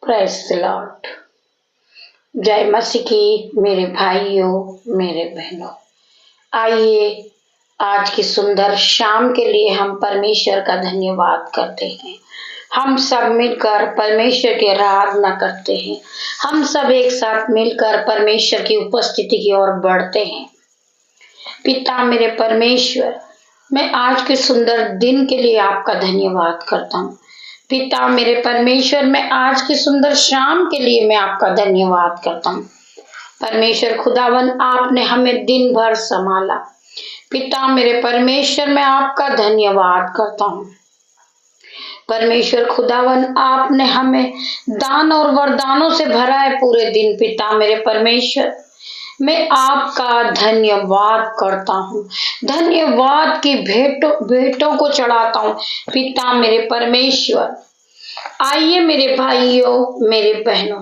Praise the Lord. जय मसीह की मेरे भाइयों मेरे बहनों। आइए आज की सुंदर शाम के लिए हम परमेश्वर का धन्यवाद करते हैं। हम सब मिलकर परमेश्वर की आराधना करते हैं। हम सब एक साथ मिलकर परमेश्वर की उपस्थिति की ओर बढ़ते हैं। पिता मेरे परमेश्वर, मैं आज के सुंदर दिन के लिए आपका धन्यवाद करता हूँ। पिता मेरे परमेश्वर, मैं आज की सुंदर शाम के लिए मैं आपका धन्यवाद करता हूँ। परमेश्वर खुदावन, आपने हमें दिन भर संभाला। पिता मेरे परमेश्वर, मैं आपका धन्यवाद करता हूँ। परमेश्वर खुदावन, आपने हमें दान और वरदानों से भरा है पूरे दिन। पिता मेरे परमेश्वर, मैं आपका धन्यवाद करता हूँ। धन्यवाद की भेंटों को चढ़ाता हूँ। पिता मेरे परमेश्वर, आइए मेरे भाइयों मेरे बहनों,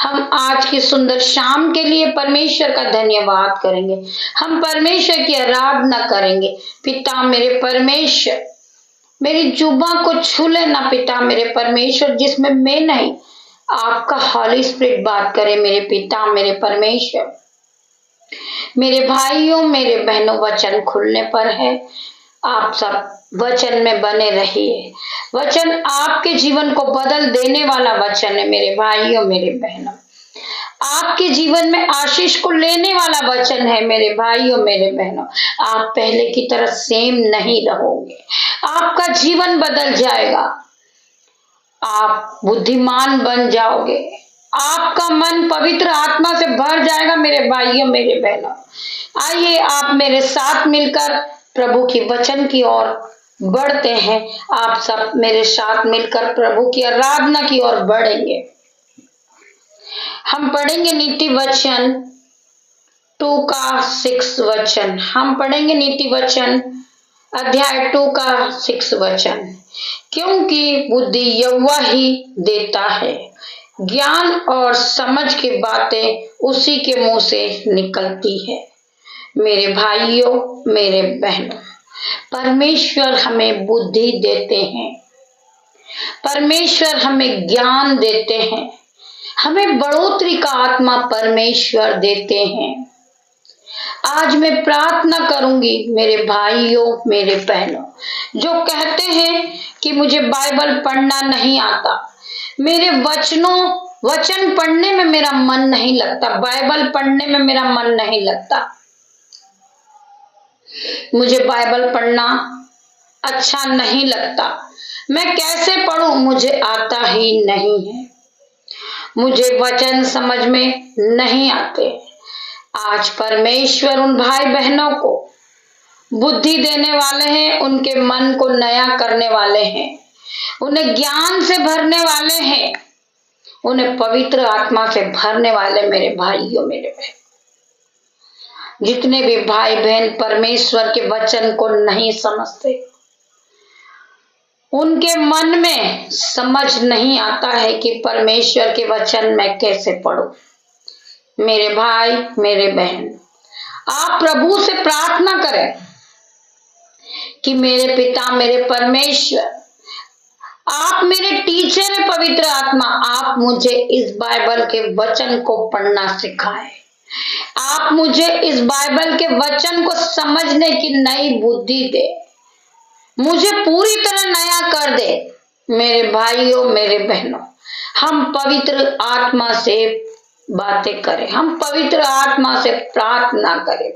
हम आज की सुंदर शाम के लिए परमेश्वर का धन्यवाद करेंगे। हम परमेश्वर की आराधना करेंगे। पिता मेरे परमेश्वर, मेरी जुबान को छू लेना पिता मेरे परमेश्वर, जिसमें मैं नहीं, आपका हॉली स्पिरिट बात करे मेरे पिता मेरे परमेश्वर। मेरे भाइयों मेरे बहनों, वचन खुलने पर है। आप सब वचन में बने रहिए। वचन आपके जीवन को बदल देने वाला वचन है मेरे भाइयों मेरे बहनों। आपके जीवन में आशीष को लेने वाला वचन है मेरे भाइयों मेरे बहनों। आप पहले की तरह सेम नहीं रहोगे। आपका जीवन बदल जाएगा। आप बुद्धिमान बन जाओगे। आपका मन पवित्र आत्मा से भर जाएगा मेरे भाइयों मेरे बहनों। आइए आप मेरे साथ मिलकर प्रभु की वचन की ओर बढ़ते हैं। आप सब मेरे साथ मिलकर प्रभु की आराधना की ओर बढ़ेंगे। हम पढ़ेंगे नीति वचन 2 का 6 वचन। हम पढ़ेंगे नीति वचन अध्याय 2 का 6 वचन। क्योंकि बुद्धि यहोवा ही देता है, ज्ञान और समझ की बातें उसी के मुंह से निकलती है। मेरे भाइयों मेरे बहनों, परमेश्वर हमें बुद्धि देते हैं। परमेश्वर हमें ज्ञान देते हैं। हमें बढ़ोतरी का आत्मा परमेश्वर देते हैं। आज मैं प्रार्थना करूंगी मेरे भाइयों मेरे बहनों, जो कहते हैं कि मुझे बाइबल पढ़ना नहीं आता, मेरे वचन पढ़ने में मेरा मन नहीं लगता, बाइबल पढ़ने में मेरा मन नहीं लगता, मुझे बाइबल पढ़ना अच्छा नहीं लगता, मैं कैसे पढ़ूं, मुझे आता ही नहीं है, मुझे वचन समझ में नहीं आते। आज परमेश्वर उन भाई बहनों को बुद्धि देने वाले हैं, उनके मन को नया करने वाले हैं, उन्हें ज्ञान से भरने वाले हैं, उन्हें पवित्र आत्मा से भरने वाले मेरे भाइयों मेरे बहन। जितने भी भाई बहन परमेश्वर के वचन को नहीं समझते, उनके मन में समझ नहीं आता है कि परमेश्वर के वचन मैं कैसे पढूं। मेरे भाई मेरे बहन, आप प्रभु से प्रार्थना करें कि मेरे पिता मेरे परमेश्वर, आप मेरे टीचर हैं पवित्र आत्मा, आप मुझे इस बाइबल के वचन को पढ़ना सिखाएं। आप मुझे इस बाइबल के वचन को समझने की नई बुद्धि दे, मुझे पूरी तरह नया कर दे। मेरे भाइयों मेरे बहनों, हम पवित्र आत्मा से बातें करें, हम पवित्र आत्मा से प्रार्थना करें।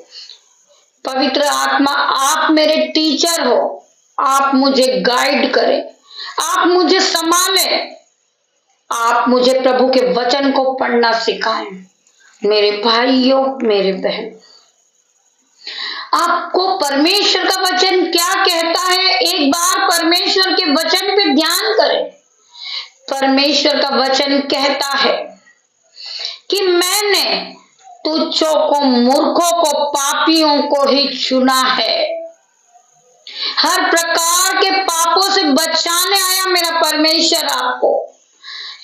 पवित्र आत्मा, आप मेरे टीचर हो, आप मुझे गाइड करें, आप मुझे संभालें, आप मुझे प्रभु के वचन को पढ़ना सिखाएं। मेरे भाइयों मेरे बहन, आपको परमेश्वर का वचन क्या कहता है, एक बार परमेश्वर के वचन पे ध्यान करें। परमेश्वर का वचन कहता है कि मैंने तुच्छों को, मूर्खों को, पापियों को ही चुना है। हर प्रकार के पापों से बचाने आया मेरा परमेश्वर आपको।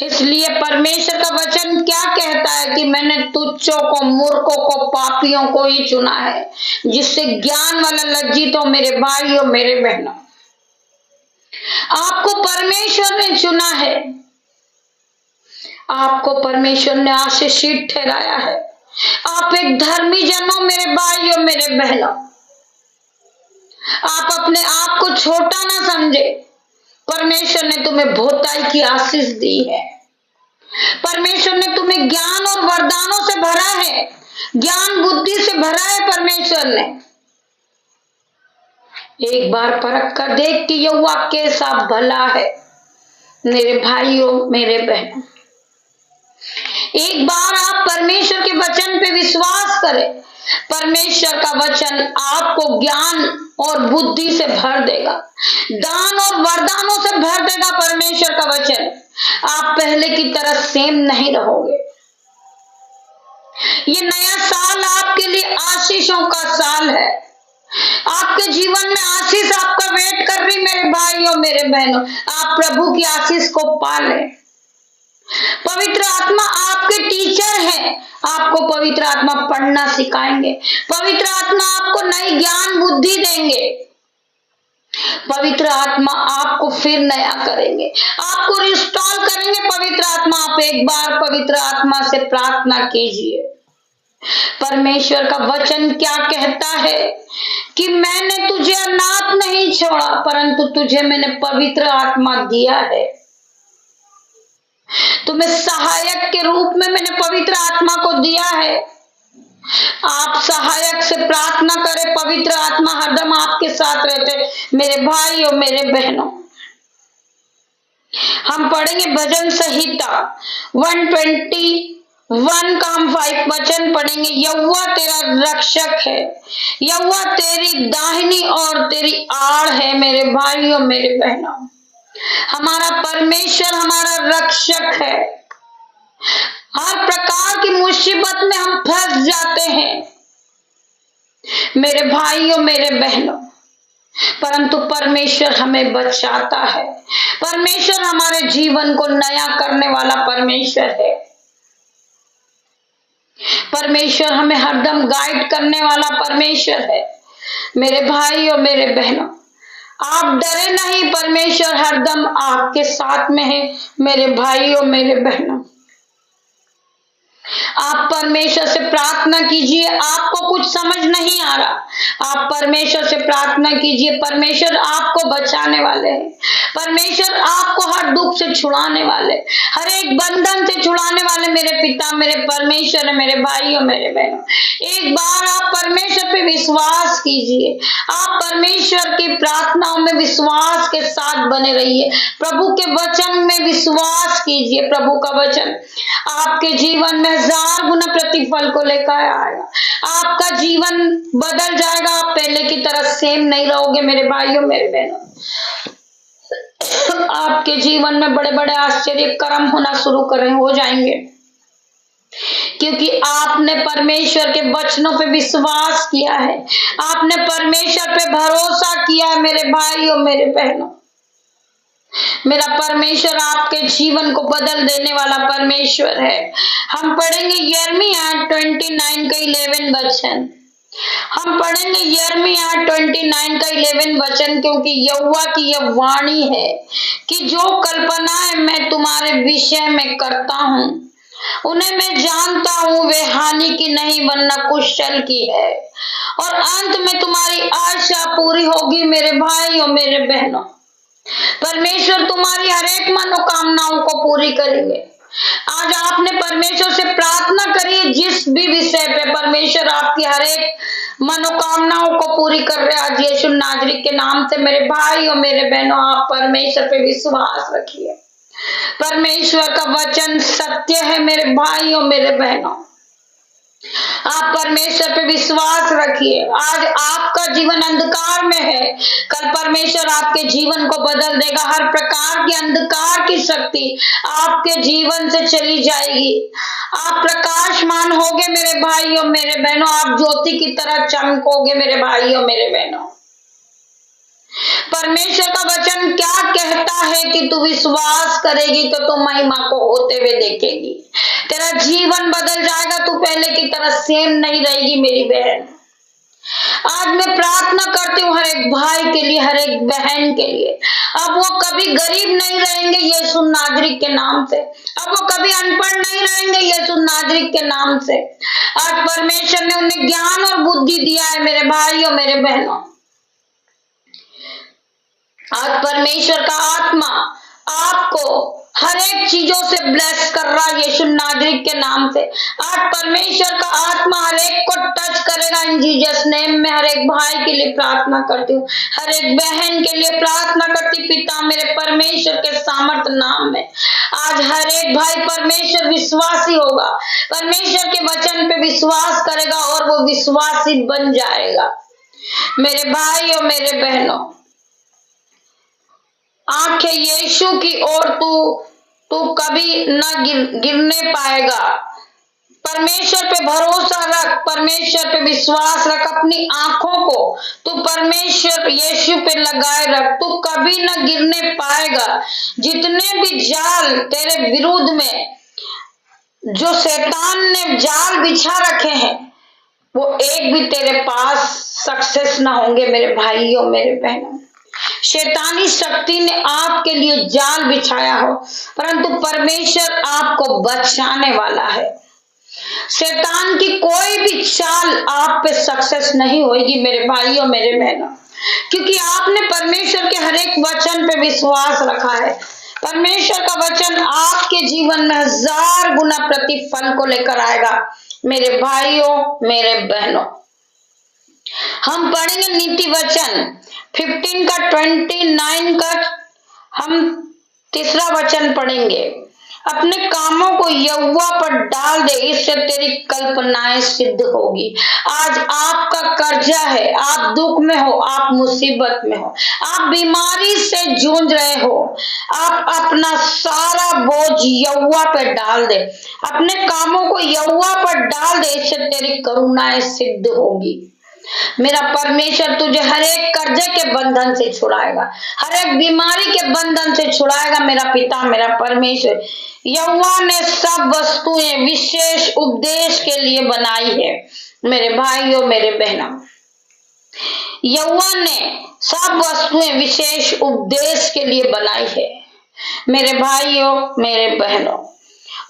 इसलिए परमेश्वर का वचन क्या कहता है कि मैंने तुच्छों को, मूर्खों को, पापियों को ही चुना है, जिससे ज्ञान वाला लज्जित हो मेरे भाइयों मेरे बहनों। आपको परमेश्वर ने चुना है। आपको परमेश्वर ने आशीषित ठहराया है। आप एक धर्मी जन हो मेरे भाइयों मेरे बहनों। आप अपने आप को छोटा ना समझे। परमेश्वर ने तुम्हें बहुताई की आशीष दी है। परमेश्वर ने तुम्हें ज्ञान और वरदानों से भरा है, ज्ञान बुद्धि से भरा है परमेश्वर ने। एक बार परख कर देख कि यहोवा कैसा भला है मेरे भाइयों मेरे बहनों। एक बार आप परमेश्वर के वचन पे विश्वास करें। परमेश्वर का वचन आपको ज्ञान और बुद्धि से भर देगा, दान और वरदानों से भर देगा परमेश्वर का वचन। आप पहले की तरह सेम नहीं रहोगे। ये नया साल आपके लिए आशीषों का साल है। आपके जीवन में आशीष आपका वेट कर रही मेरे भाइयों मेरे बहनों। आप प्रभु की आशीष को पालें। पवित्र आत्मा आपके टीचर है। आपको पवित्र आत्मा पढ़ना सिखाएंगे। पवित्र आत्मा आपको नई ज्ञान बुद्धि देंगे। पवित्र आत्मा आपको फिर नया करेंगे, आपको रिस्टोर करेंगे। पवित्र आत्मा, आप एक बार पवित्र आत्मा से प्रार्थना कीजिए। परमेश्वर का वचन क्या कहता है कि मैंने तुझे अनाथ नहीं छोड़ा, परंतु तुझे मैंने पवित्र आत्मा दिया है। तुम्हें सहायक के रूप में मैंने पवित्र आत्मा को दिया है। आप सहायक से प्रार्थना करें। पवित्र आत्मा हरदम आपके साथ रहते मेरे भाइयों मेरे बहनों। हम पढ़ेंगे भजन संहिता 121 का हम 5 वचन पढ़ेंगे। यहोवा तेरा रक्षक है, यहोवा तेरी दाहिनी और तेरी आड़ है मेरे भाइयों मेरे बहनों। हमारा परमेश्वर हमारा रक्षक है। हर प्रकार की मुसीबत में हम फंस जाते हैं मेरे भाइयों मेरे बहनों, परंतु परमेश्वर हमें बचाता है। परमेश्वर हमारे जीवन को नया करने वाला परमेश्वर है। परमेश्वर हमें हरदम गाइड करने वाला परमेश्वर है मेरे भाइयों मेरे बहनों। आप डरे नहीं, परमेश्वर हरदम आपके साथ में है मेरे भाइयों मेरे बहनों। आप परमेश्वर से प्रार्थना कीजिए। आपको कुछ समझ नहीं आ रहा, आप परमेश्वर से प्रार्थना कीजिए। परमेश्वर आपको बचाने वाले हैं। परमेश्वर आपको हर दुख से छुड़ाने वाले, हर एक बंधन से छुड़ाने वाले मेरे पिता मेरे परमेश्वर है मेरे भाइयों मेरे बहनों। एक बार आप परमेश्वर पे विश्वास कीजिए। आप परमेश्वर की प्रार्थनाओं में विश्वास के साथ बने रहिए। प्रभु के वचन में विश्वास कीजिए। प्रभु का वचन आपके जीवन में 1000 गुना प्रतिफल को लेकर आएगा। आपका जीवन बदल जाएगा। आप पहले की तरह सेम नहीं रहोगे मेरे भाइयों मेरे बहनों। आपके जीवन में बड़े बड़े आश्चर्य कर्म होना शुरू हो जाएंगे, क्योंकि आपने परमेश्वर के वचनों पे विश्वास किया है। आपने परमेश्वर पे भरोसा किया है मेरे भाइयों मेरे बहनों। मेरा परमेश्वर आपके जीवन को बदल देने वाला परमेश्वर है। हम पढ़ेंगे यिर्मयाह 29 का 11 वचन। हम पढ़ेंगे यिर्मयाह 29 का 11 वचन, क्योंकि यहोवा की यह वाणी है कि जो कल्पनाएं मैं तुम्हारे विषय में करता हूँ उन्हें मैं जानता हूँ। वे हानि की नहीं वरना कुशल की है, और अंत में तुम्हारी आशा पूरी होगी मेरे भाइयों मेरे बहनों। परमेश्वर तुम्हारी हर एक मनोकामनाओं को पूरी करेंगे। आज आपने परमेश्वर से प्रार्थना करी, जिस भी विषय पे परमेश्वर आपकी हर एक मनोकामनाओं को पूरी कर रहे। आज यीशु नाजरी के नाम से मेरे भाई और मेरे बहनों, आप परमेश्वर पे विश्वास रखिए। परमेश्वर का वचन सत्य है मेरे भाई और मेरे बहनों। आप परमेश्वर पे विश्वास रखिए। आज आपका जीवन अंधकार में है, कल परमेश्वर आपके जीवन को बदल देगा। हर प्रकार की अंधकार की शक्ति आपके जीवन से चली जाएगी। आप प्रकाशमान होगे मेरे भाइयों मेरे बहनों। आप ज्योति की तरह चमकोगे मेरे भाइयों मेरे बहनों। परमेश्वर का वचन क्या कहता है कि तू विश्वास करेगी तो तू महिमा को होते हुए देखेगी। तेरा जीवन बदल जाएगा। तू पहले की तरह सेम नहीं रहेगी मेरी बहन। आज मैं प्रार्थना करती हूँ हर एक भाई के लिए, हर एक बहन के लिए। अब वो कभी गरीब नहीं रहेंगे यीशु नाजरीत के नाम से। अब वो कभी अनपढ़ नहीं रहेंगे यीशु नाजरीत के नाम से। आज परमेश्वर ने उन्हें ज्ञान और बुद्धि दिया है मेरे भाइयों, मेरे बहनों। आज परमेश्वर का आत्मा आपको हर एक चीजों से ब्लेस कर रहा है यीशु नाजरीत के नाम से। आज परमेश्वर का आत्मा हर एक को टच करेगा इन जीसस नेम में। हर एक भाई के लिए प्रार्थना करती हूँ, हर एक बहन के लिए प्रार्थना करती पिता मेरे परमेश्वर के सामर्थ नाम में। आज हर एक भाई परमेश्वर विश्वासी होगा, परमेश्वर के वचन पे विश्वास करेगा और वो विश्वासी बन जाएगा। मेरे भाइयों, मेरे बहनों, आंखें यीशु की ओर तू कभी न गिरने पाएगा। परमेश्वर पे भरोसा रख, परमेश्वर पे विश्वास रख। अपनी आंखों को तू परमेश्वर यीशु पे लगाए रख, तू कभी न गिरने पाएगा। जितने भी जाल तेरे विरुद्ध में जो शैतान ने जाल बिछा रखे हैं, वो एक भी तेरे पास सक्सेस ना होंगे मेरे भाइयों, मेरे बहनों। शैतानी शक्ति ने आपके लिए जाल बिछाया हो, परंतु परमेश्वर आपको बचाने वाला है। शैतान की कोई भी चाल आप पे सक्सेस नहीं होगी मेरे भाइयों, मेरे बहनों, क्योंकि आपने परमेश्वर के हर एक वचन पे विश्वास रखा है। परमेश्वर का वचन आपके जीवन में 1000 गुना प्रतिफल को लेकर आएगा मेरे भाइयों, मेरे बहनों। हम पढ़ेंगे नीति वचन 15 का 29 का हम तीसरा वचन पढ़ेंगे। अपने कामों को यहोवा पर डाल दे, इससे तेरी कल्पनाएं सिद्ध होगी। आज आपका कर्जा है, आप दुख में हो, आप मुसीबत में हो, आप बीमारी से जूझ रहे हो, आप अपना सारा बोझ यहोवा पर डाल दे, अपने कामों को यहोवा पर डाल दे, इससे तेरी करुणाएं सिद्ध होगी। मेरा परमेश्वर तुझे हर एक कर्जे के बंधन से छुड़ाएगा, हर एक बीमारी के बंधन से छुड़ाएगा। मेरा पिता, मेरा परमेश्वर यहोवा ने सब वस्तुएं विशेष उपदेश के लिए बनाई है मेरे भाइयों, मेरे बहनों। यहोवा ने सब वस्तुएं विशेष उपदेश के लिए बनाई है मेरे भाइयों, मेरे बहनों।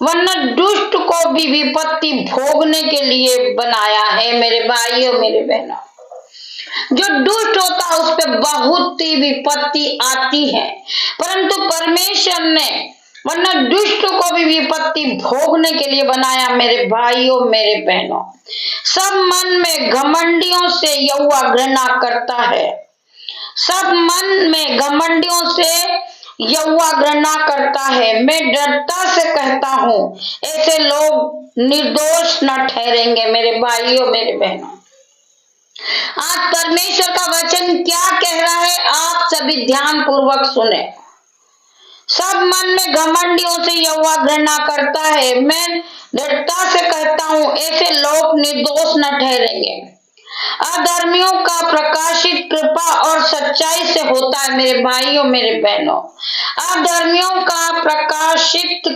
वरना दुष्ट को भी विपत्ति भोगने के लिए बनाया है मेरे भाइयों, मेरे बहनों। जो दुष्ट होता है उस पर बहुत ही विपत्ति आती है, परंतु परमेश्वर ने वरना दुष्ट को भी विपत्ति भोगने के लिए बनाया मेरे भाइयों, मेरे बहनों। सब मन में घमंडियों से यहोवा घृणा करता है, सब मन में घमंडियों से यहोवा घृणा करता है। मैं दृढ़ता से कहता हूँ, ऐसे लोग निर्दोष न ठहरेंगे मेरे भाइयों, मेरे बहनों। आज परमेश्वर का वचन क्या कह रहा है, आप सभी ध्यान पूर्वक सुने। सब मन में घमंडियों से यहोवा घृणा करता है, मैं दृढ़ता से कहता हूँ, ऐसे लोग निर्दोष न ठहरेंगे। अधर्मियों का प्रकाशित कृपा और सच्चाई से होता है मेरे भाइयों, मेरे बहनों। अधर्मियों का प्रकाशित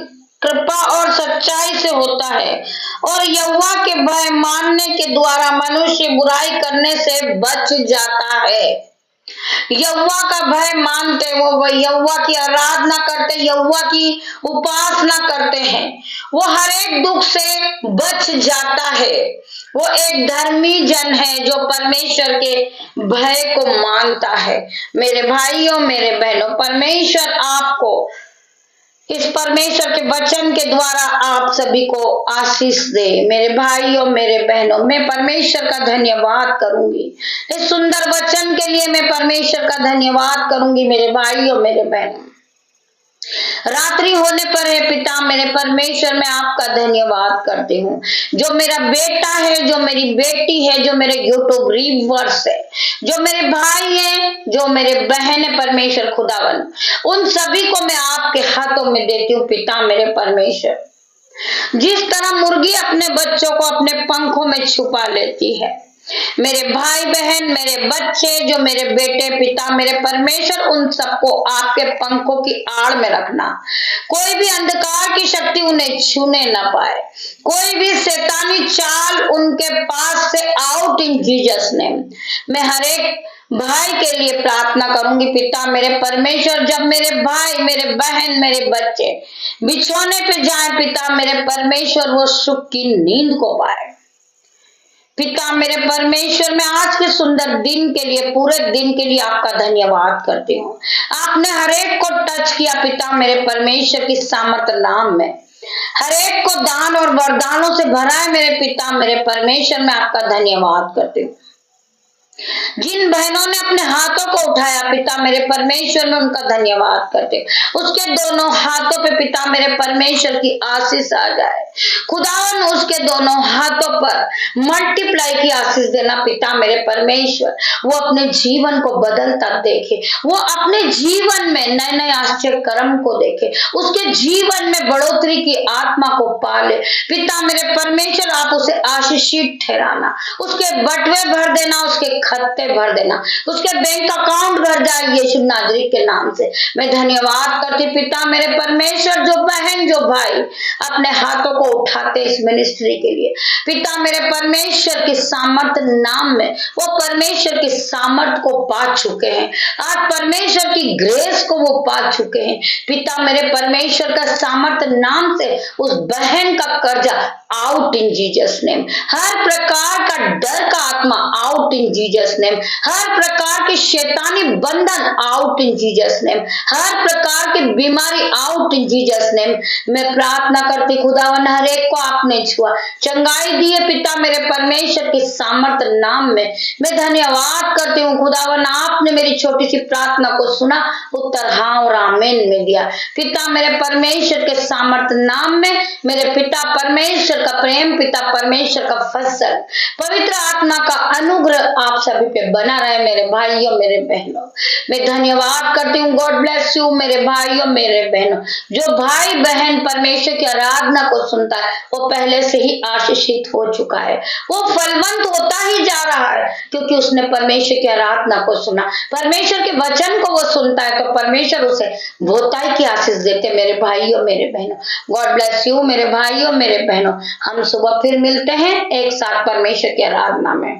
कृपा और सच्चाई से होता है, और यहोवा के भय मानने के द्वारा मनुष्य बुराई करने से बच जाता है। यहोवा का भय मानते वो यहोवा की आराधना करते, यहोवा की उपासना करते हैं, वो हर एक दुख से बच जाता है। वो एक धर्मी जन है जो परमेश्वर के भय को मानता है मेरे भाइयों, मेरे बहनों। परमेश्वर आपको इस परमेश्वर के वचन के द्वारा आप सभी को आशीष दे मेरे भाइयों, मेरे बहनों। मैं परमेश्वर का धन्यवाद करूंगी इस सुंदर वचन के लिए, मैं परमेश्वर का धन्यवाद करूंगी मेरे भाइयों, मेरे बहनों। रात्रि होने पर है पिता मेरे परमेश्वर, मैं आपका धन्यवाद करती हूँ। जो मेरा बेटा है, जो मेरी बेटी है, जो मेरे यूट्यूब व्यूअर्स है, जो मेरे भाई है, जो मेरे बहन है परमेश्वर खुदावन, उन सभी को मैं आपके हाथों में देती हूँ पिता मेरे परमेश्वर। जिस तरह मुर्गी अपने बच्चों को अपने पंखों में छुपा लेती है, मेरे भाई बहन, मेरे बच्चे, जो मेरे बेटे पिता मेरे परमेश्वर, उन सबको आपके पंखों की आड़ में रखना। कोई भी अंधकार की शक्ति उन्हें छूने न पाए, कोई भी शैतानी चाल उनके पास से आउट इन जीसस नेम। मैं हर एक भाई के लिए प्रार्थना करूंगी पिता मेरे परमेश्वर, जब मेरे भाई, मेरे बहन, मेरे बच्चे बिछौने पे जाए पिता मेरे परमेश्वर, वो सुख की नींद को पाए। पिता मेरे परमेश्वर, मैं आज के सुंदर दिन के लिए, पूरे दिन के लिए आपका धन्यवाद करती हूँ। आपने हर एक को टच किया पिता मेरे परमेश्वर की सामर्थ नाम में, हर एक को दान और वरदानों से भरा है मेरे पिता मेरे परमेश्वर, मैं आपका धन्यवाद करती हूँ। जिन बहनों ने अपने हाथों को उठाया पिता मेरे परमेश्वर, में उनका धन्यवाद करते, उसके दोनों हाथों पे पिता मेरे परमेश्वर की आशीष आ जाए। खुदावन उसके दोनों हाथों पर मल्टीप्लाई की आशीष देना पिता मेरे परमेश्वर, वो अपने जीवन को बदलता देखे, वो अपने जीवन में नए नए आश्चर्य कर्म को देखे, उसके जीवन में बढ़ोतरी की आत्मा को पाले पिता मेरे परमेश्वर। आप उसे आशीषित ठहराना, उसके बटवे भर देना, उसके खत्ते भर देना, उसके बैंक अकाउंट भर जाए यीशु नाजरी के नाम से। मैं धन्यवाद करती पिता मेरे परमेश्वर, जो बहन जो भाई अपने हाथों को उठाते इस मिनिस्ट्री के लिए पिता मेरे परमेश्वर की सामर्थ नाम में, वो परमेश्वर की सामर्थ को पा चुके हैं, आज परमेश्वर की ग्रेस को वो पा चुके हैं पिता मेरे परमेश्वर का सामर्थ नाम से। उस बहन का कर्जा आउट इन जीसस नेम, हर प्रकार का डर का आत्मा आउट इन जीसस नेम, हर प्रकार के शैतानी बंधन आउट इन जीसस नेम, हर प्रकार की बीमारी आउट इन जीसस नेम। मैं प्रार्थना करती खुदावन, हर एक को आपने छुआ, चंगाई दी है पिता मेरे परमेश्वर की सामर्थ नाम में। मैं धन्यवाद करती हूँ खुदावन, आपने मेरी छोटी सी प्रार्थना को सुना, उत्तर हाँ और आमीन में दिया पिता मेरे परमेश्वर के सामर्थ नाम में। मेरे पिता परमेश्वर का प्रेम, पिता परमेश्वर का फसल, पवित्र आत्मा का अनुग्रह आप सभी पे बना रहे मेरे भाइयों मेरे बहनों। मैं धन्यवाद करती हूँ। गॉड ब्लेस यू मेरे भाइयों मेरे बहनों। जो भाई बहन परमेश्वर की आराधना को सुनता है वो पहले से ही आशीषित हो चुका है, वो फलवंत होता ही जा रहा है, क्योंकि उसने परमेश्वर की आराधना को सुना, परमेश्वर के वचन को वो सुनता है, तो परमेश्वर उसे बहुताई की आशीष देते मेरे भाइयों मेरे बहनों। गॉड ब्लेस यू मेरे भाइयों मेरे बहनों। हम सुबह फिर मिलते हैं एक साथ परमेश्वर की आराधना में।